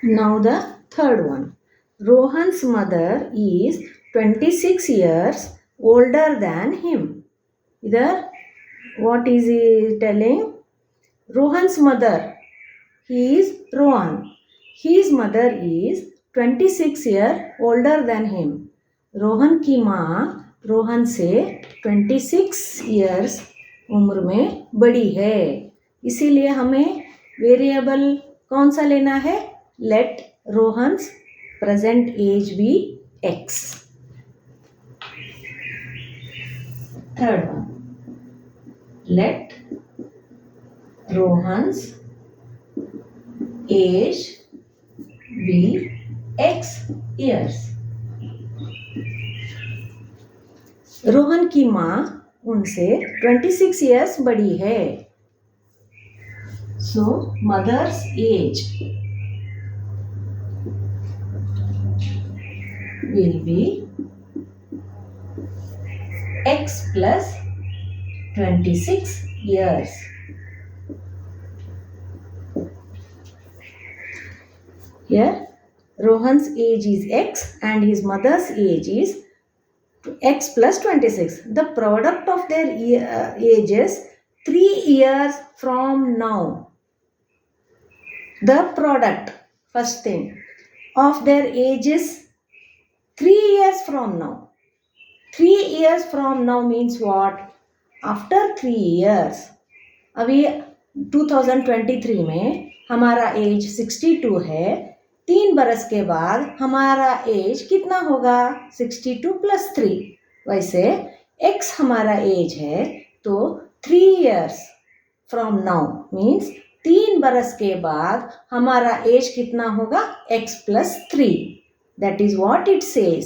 Now the third one. Rohan's mother is 26 years older than him. Either what is he telling? Rohan's mother, he is Rohan. His mother is 26 years older than him. Rohan की माँ रोहन से 26 years उम्र में बड़ी है, इसीलिए हमें variable कौन सा लेना है? Let Rohan's present age be x. Third one, let Rohan's age be x years. Rohan की माँ उनसे 26 years बड़ी है. So mother's age will be x plus 26 years. Here Rohan's age is x and his mother's age is x plus 26. The product of their ages 3 years from now. The product, first thing, of their ages 3 years from now. 3 years from now means what? After 3 years. अभी 2023 में हमारा as 62 है. 3 बरस के बाद हमारा as कितना होगा? 62 प्लस 3. वैसे x हमारा एज है तो 3 years from now means 3 बरस के बाद हमारा एज कितना होगा? x plus 3. That is what it says.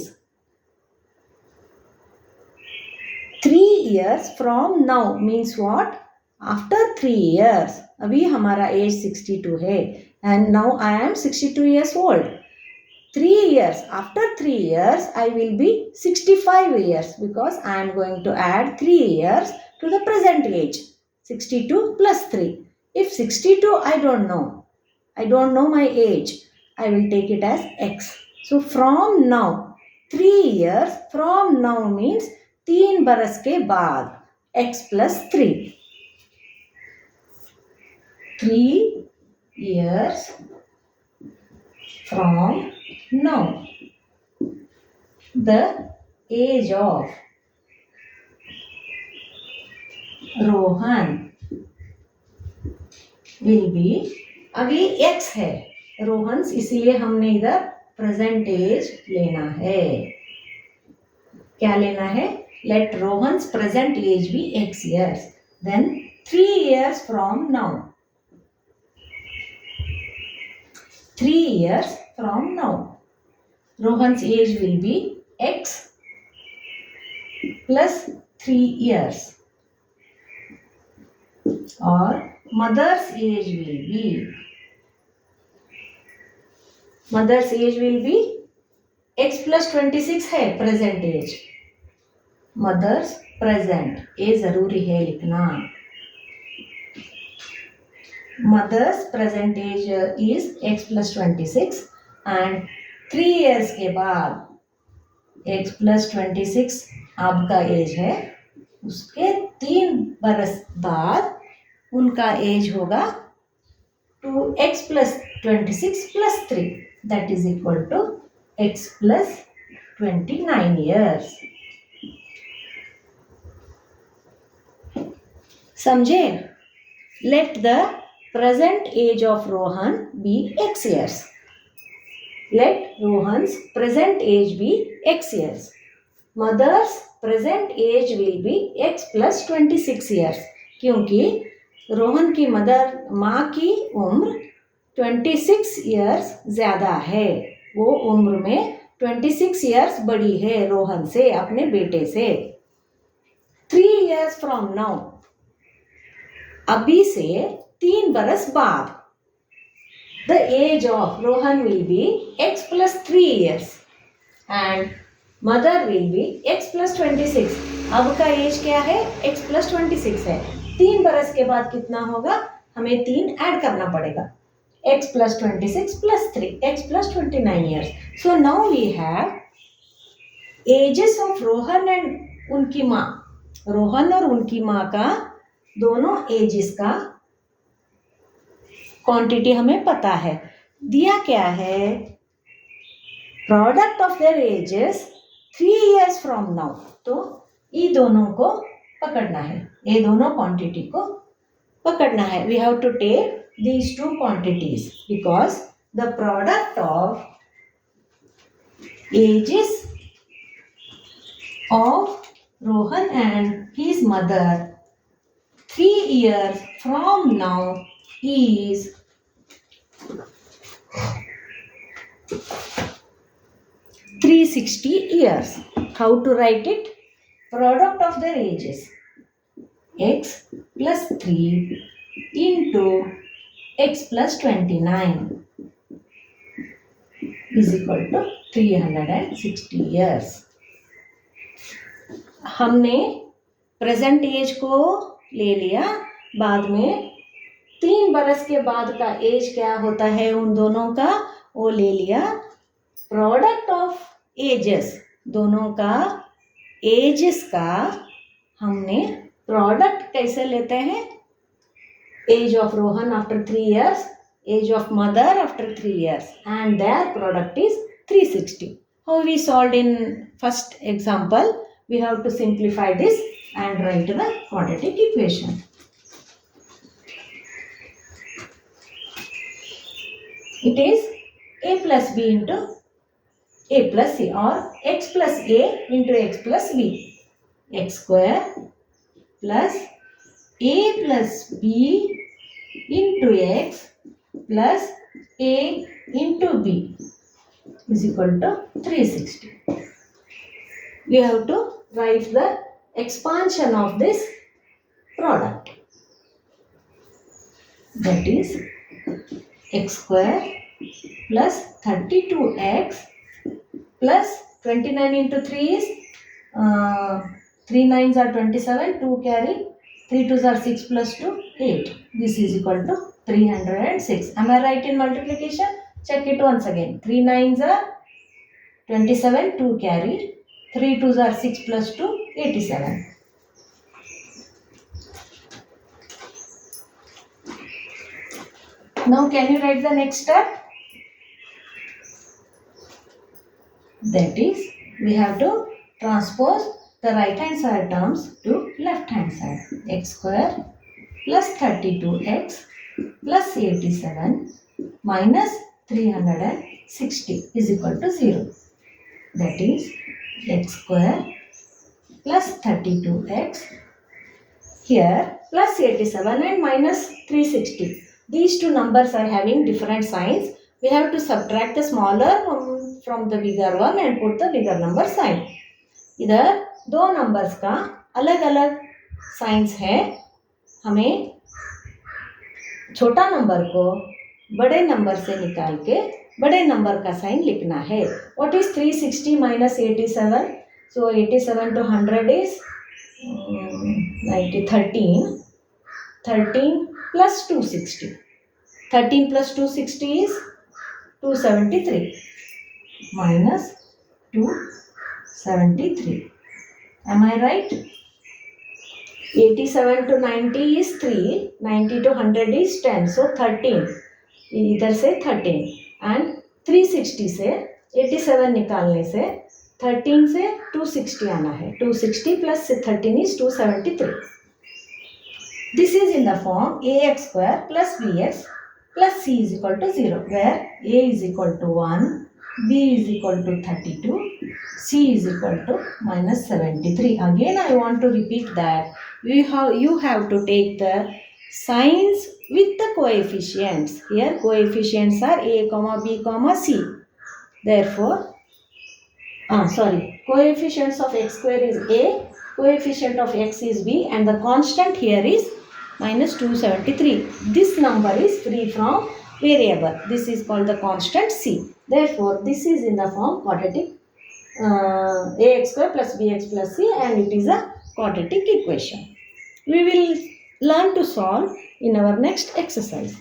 3 years from now means what? After 3 years. अभी हमारा एज 62 है and now I am 62 years old. 3 years, after 3 years I will be 65 years because I am going to add 3 years to the present age. 62 plus 3. If 62 I don't know my age, I will take it as x. So from now, 3 years from now means 3 बरस के बाद x plus 3. 3 years from now. The age of Rohan will be, अभी x है रोहन्स, इसीलिए हमने इधर present as लेना है. क्या लेना है? Let Rohan's present age be x years. Then 3 years from now. 3 years from now. Rohan's age will be x plus 3 years. Or mother's age will be x plus 26 है present age. Mother's present, ये जरूरी है लिखना. Mother's present age is x plus 26 and 3 years के बाद x plus 26 आपका as है, उसके 3 बरस बाद उनका एज होगा 2x plus 26 plus 3. That is equal to x plus 29 years. समझे? Let the present age of Rohan be x years. Let Rohan's present age be x years. Mother's present age will be x plus 26 years. क्योंकि रोहन की माँ की उम्र 26 years ज़्यादा है. वो उम्र में 26 years बड़ी है रोहन से, अपने बेटे से. 3 years from now, अभी से 3 बरस बाद, the age of Rohan will be x plus 3 years and mother will be x plus 26. अब का एज क्या है? x plus 26 है. 3 बरस के बाद कितना होगा? हमें 3 ऐड करना पड़ेगा. x plus 26 plus 3, x plus 29 years. So now we have ages of Rohan and उनकी माँ, रोहन और उनकी माँ का दोनों एजेस का क्वांटिटी हमें पता है. दिया क्या है? Product of their edges 3 years from now. तो ये दोनों को पकड़ना है, ये दोनों क्वांटिटी को पकड़ना है. We have to take these two quantities because the product of ages of Rohan and his mother 3 years from now is 360 years. How to write it? Product of their ages x plus 3 into x plus 29 is equal to 360 years. हमने present as को ले लिया, बाद में 3 बरस के बाद का एज क्या होता है उन दोनों का वो ले लिया. प्रोडक्ट ऑफ एजेस, दोनों का एजेस का हमने प्रोडक्ट कैसे लेते हैं? Age of Rohan after 3 years, age of mother after 3 years, and their product is 360. How we solved in first example? We have to simplify this and write the quadratic equation. It is a plus b into a plus c, or x plus a into x plus b. X square plus a plus b into x plus a into b is equal to 360. We have to write the expansion of this product. That is x square plus 32x plus 29 into 3 is 3 9s are 27, 2 carry, 3 2s are 6 plus 2, 8. This is equal to 306. Am I right in multiplication? Check it once again. 3 9s are 27, 2 carry, 3 2s are 6 plus 2, 87. Now can you write the next step? That is, we have to transpose the right hand side terms to left hand side. X square plus 32x plus 87 minus 360 is equal to 0. That is x square plus 32x here plus 87 and minus 360. These two numbers are having different signs. We have to subtract the smaller from the bigger one and put the bigger number sign. इधर दो numbers का अलग अलग science है. हमें छोटा number को बड़े नंबर से निकाल के बड़े नंबर का साइन लिखना है. What is 360 minus 87? So 87 to 100 is 90. 13 plus 260. 13 plus 260 is 273 minus 273. Am I right? 87 to 90 is 3, 90 to 100 is 10, so 13. इधर से 13 and 360 से 87 निकालने से 13 से 260 आना है. 260 plus 13 is 273. This is in the form ax square plus bx plus c is equal to 0, where a is equal to 1, b is equal to 32, c is equal to minus 73. Again I want to repeat that you have to take the signs with the coefficients. Here coefficients are a, b, c. Therefore, coefficients of x square is a, coefficient of x is b, and the constant here is minus 273. This number is free from variable. This is called the constant c. Therefore, this is in the form quadratic ax square plus bx plus c, and it is a quadratic equation. We will learn to solve in our next exercise.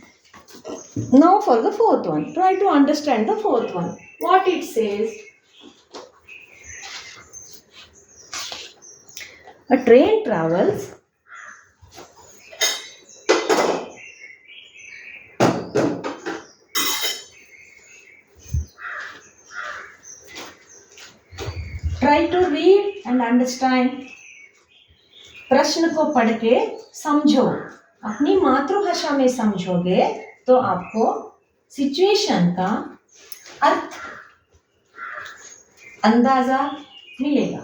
Now for the fourth one. Try to understand the fourth one. What it says. A train travels Try to read and understand. प्रश्न को पढ़ के समझो. अपनी मातृभाषा में समझोगे तो आपको सिचुएशन का अर्थ अंदाजा मिलेगा.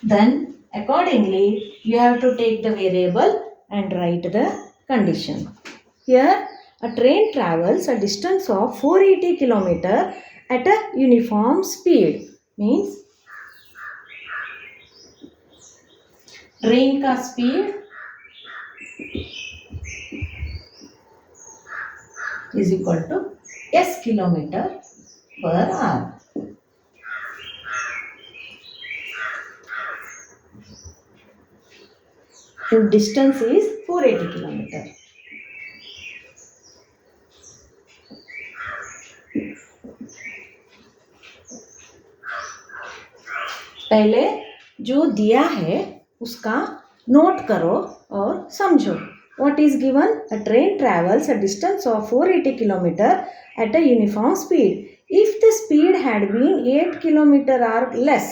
Then accordingly you have to take the variable and write the condition. Here a train travels a distance of 480 km at a uniform speed. Means train का speed is equal to s kilometer per hour. The distance is 480 km. पहले जो दिया है उसका note करो और समझो. What is given? A train travels a distance of 480 km at a uniform speed. If the speed had been 8 km or less,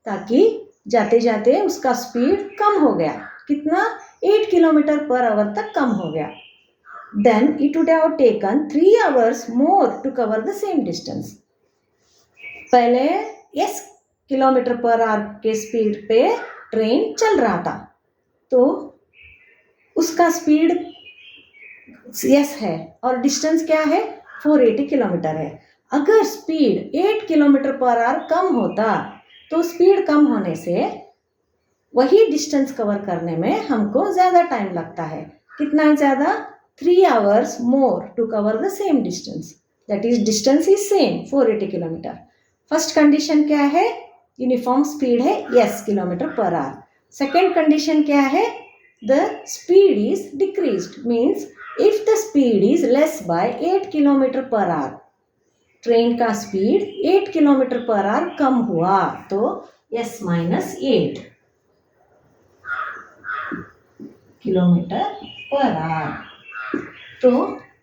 ताकि जाते जाते उसका स्पीड कम हो गया. कितना? 8 km per hour तक कम हो गया. Then it would have taken 3 hours more to cover the same distance. पहले s किलोमीटर पर आवर के स्पीड पे ट्रेन चल रहा था तो उसका स्पीड s है और डिस्टेंस क्या है? 480 किलोमीटर है. अगर स्पीड 8 किलोमीटर पर आवर कम होता तो स्पीड कम होने से वही डिस्टेंस कवर करने में हमको ज़्यादा टाइम लगता है. कितना ज़्यादा? 3 hours more to cover the same distance. That is distance is same 480 kilometre. First condition क्या है? यूनिफॉर्म स्पीड है s kilometre per hour. Second condition क्या है? The speed is decreased. Means if the speed is less by 8 kilometre per hour, train का speed 8 kilometre per hour कम हुआ तो s minus 8 kilometre per hour. तो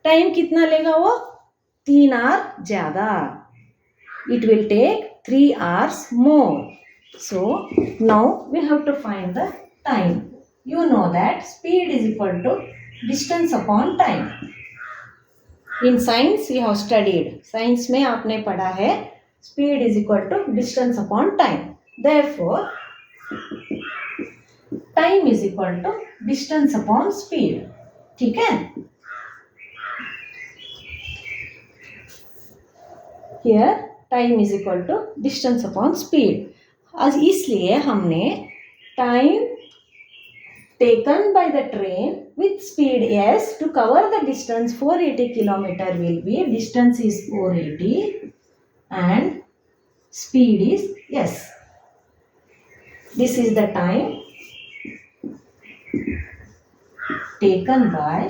time कितना लेगा? वो 3 आवर ज़्यादा. It will take 3 hours more. So now we have to find the time. You know that speed is equal to distance upon time. In science we have studied. Science में आपने पढ़ा है speed is equal to distance upon time. Therefore time is equal to distance upon speed. ठीक है? Here time is equal to distance upon speed. आज इसलिए हमने time taken by the train with speed s to cover the distance 480 kilometre will be distance is 480 and speed is s. This is the time taken by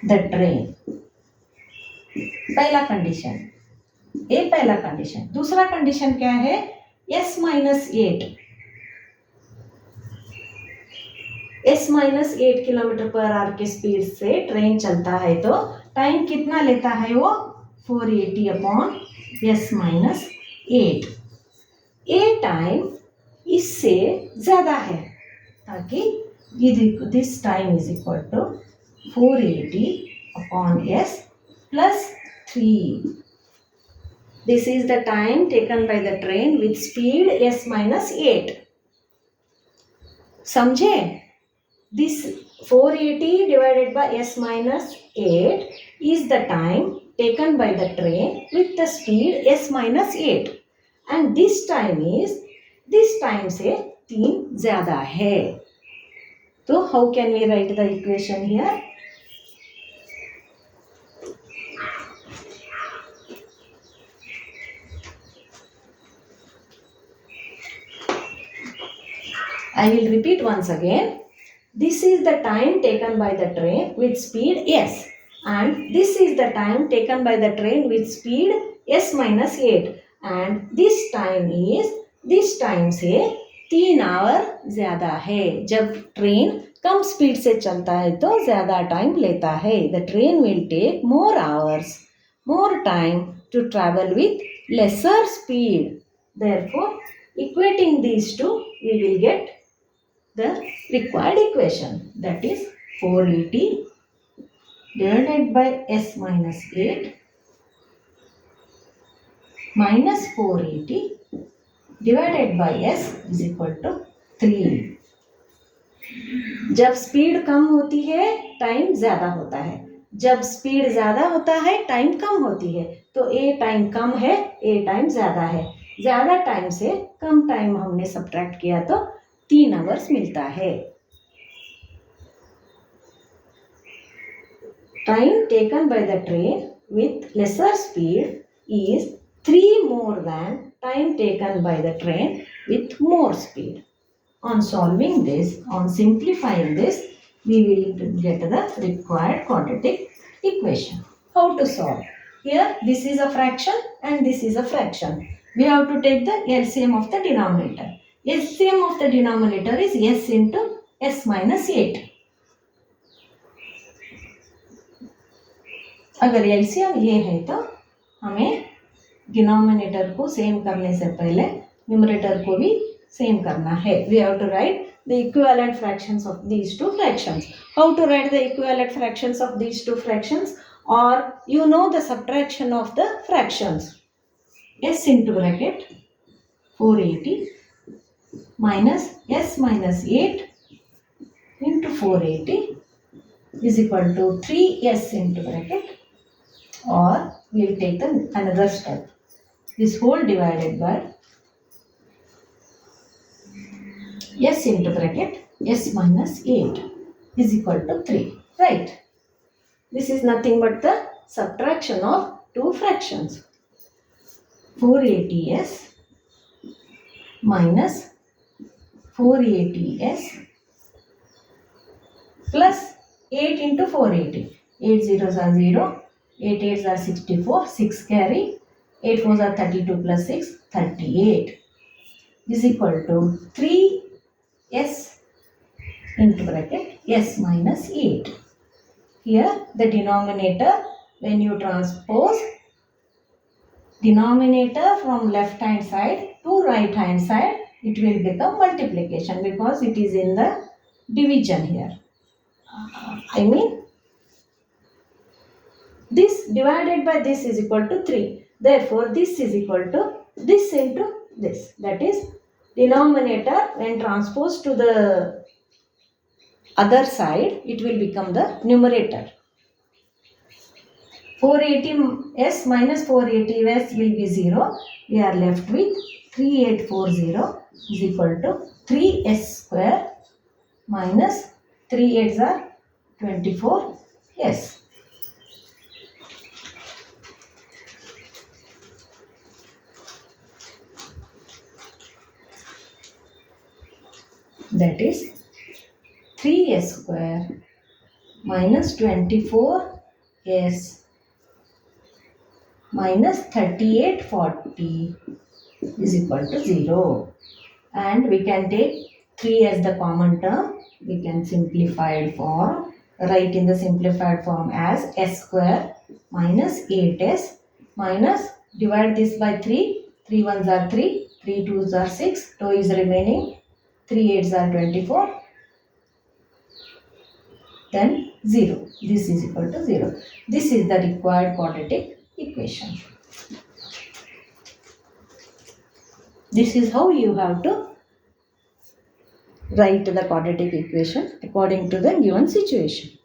the train. पहला condition, ये पहला condition. दूसरा condition क्या है? s minus 8. s minus 8 kilometre per hour के speed से train चलता है तो टाइम कितना लेता है? वो 480 अपॉन s माइनस 8. ये टाइम इससे ज़्यादा है ताकि this time is equal to 480 upon s plus 3. This is the time taken by the train with speed s minus 8. समझे? This 480 divided by s minus 8 is the time taken by the train with the speed s minus 8. And this time से 3 ज़्यादा है. तो how can we write the equation here? I will repeat once again. this is the time taken by the train with speed s, and this is the time taken by the train with speed s minus 8, and this time से 3 our ज़्यादा है. जब train कम speed से चलता है तो ज़्यादा time लेता है. The train will take more hours, more time to travel with lesser speed. Therefore, equating these two, we will get the required equation, that is 480 divided by s minus 8 minus 480 divided by s is equal to 3. जब speed कम होती है time ज़्यादा होता है, जब speed ज़्यादा होता है टाइम कम होती है. तो ए टाइम कम है, ए टाइम ज़्यादा है. ज़्यादा टाइम से कम टाइम हमने सब्ट्रैक्ट किया तो 3 आवर्स मिलता है. Time taken by the train with lesser speed is 3 more than time taken by the train with more speed. On solving this, on simplifying this, we will get the required quadratic equation. How to solve? Here, this is a fraction and this is a fraction. We have to take the LCM of the denominator. LCM of the denominator is s into s minus 8. अगर LCM ये है तो हमें denominator को same करने से पहले numerator को भी सेम करना है. We have to write the equivalent fractions of these two fractions. How to write the equivalent fractions of these two fractions? Or you know the subtraction of the fractions. S into bracket 480 minus s minus 8 into 480 is equal to 3s into bracket, or we will take another step. This whole divided by s into bracket s minus 8 is equal to 3. Right? This is nothing but the subtraction of two fractions. 480s minus 480s plus 8 into 480. 8 zeros are 0, 8 8s are 64, 6 carry, 8 4s are 32 plus 6, 38 is equal to 3s into bracket s minus 8. Here the denominator, when you transpose denominator from left hand side to right hand side, it will become multiplication because it is in the division here. I mean this divided by this is equal to 3. Therefore this is equal to this into this. That is, denominator when transposed to the other side, it will become the numerator. 480s minus 480s will be 0. We are left with 3840 is equal to 3s square minus 3 8s are 24s. That is 3s square minus 24s minus 3840 is equal to 0. And we can take 3 as the common term. We can simplify it form, write in the simplified form as s square minus 8s minus, divide this by 3. 3 1s are 3, 3 2s are 6, 2 is remaining, 3 8s are 24, then 0. This is equal to 0. This is the required quadratic equation. This is how you have to write the quadratic equation according to the given situation.